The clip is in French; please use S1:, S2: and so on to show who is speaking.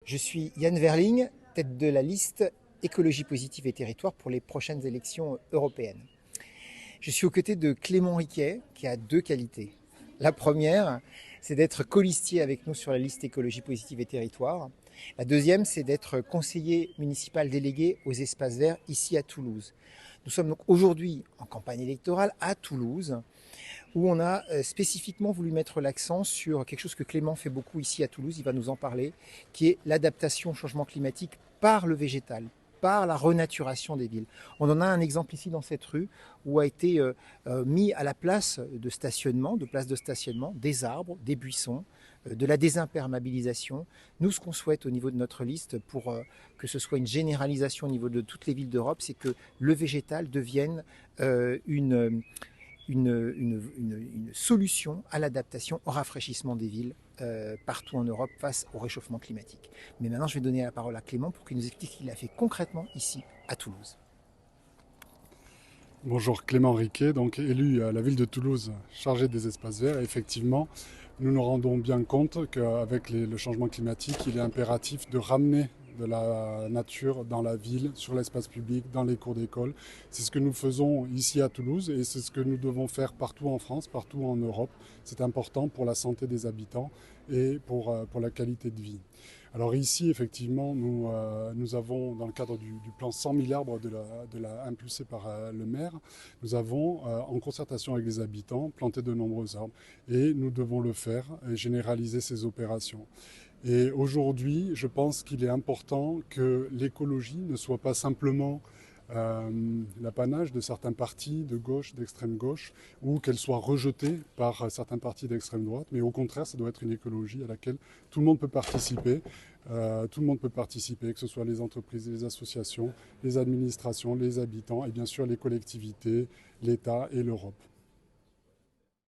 S1: Je suis Yann Verling, tête de la liste Écologie positive et territoire pour les prochaines élections européennes. Je suis aux côtés de Clément Riquet, qui a deux qualités. La première, c'est d'être colistier avec nous sur la liste Écologie positive et territoire. La deuxième, c'est d'être conseiller municipal délégué aux espaces verts ici à Toulouse. Nous sommes donc aujourd'hui en campagne électorale à Toulouse, où on a spécifiquement voulu mettre l'accent sur quelque chose que Clément fait beaucoup ici à Toulouse, il va nous en parler, qui est l'adaptation au changement climatique par le végétal, par la renaturation des villes. On en a un exemple ici dans cette rue où a été mis à la place de stationnement, des arbres, des buissons, de la désimperméabilisation. Nous, ce qu'on souhaite au niveau de notre liste pour que ce soit une généralisation au niveau de toutes les villes d'Europe, c'est que le végétal devienne une solution à l'adaptation, au rafraîchissement des villes partout en Europe face au réchauffement climatique. Mais maintenant, je vais donner la parole à Clément pour qu'il nous explique ce qu'il a fait concrètement ici à Toulouse.
S2: Bonjour, Clément Riquet, donc élu à la ville de Toulouse, chargé des espaces verts. Et effectivement, nous nous rendons bien compte qu'avec le changement climatique, il est impératif de ramener de la nature dans la ville, sur l'espace public, dans les cours d'école. C'est ce que nous faisons ici à Toulouse et c'est ce que nous devons faire partout en France, partout en Europe. C'est important pour la santé des habitants et pour la qualité de vie. Alors ici, effectivement, nous avons, dans le cadre du plan 100 000 arbres impulsé par le maire, nous avons, en concertation avec les habitants, planté de nombreux arbres. Et nous devons le faire et généraliser ces opérations. Et aujourd'hui, je pense qu'il est important que l'écologie ne soit pas simplement l'apanage de certains partis de gauche, d'extrême gauche, ou qu'elle soit rejetée par certains partis d'extrême droite, mais au contraire, ça doit être une écologie à laquelle tout le monde peut participer. Tout le monde peut participer, que ce soit les entreprises, les associations, les administrations, les habitants et bien sûr les collectivités, l'État et l'Europe.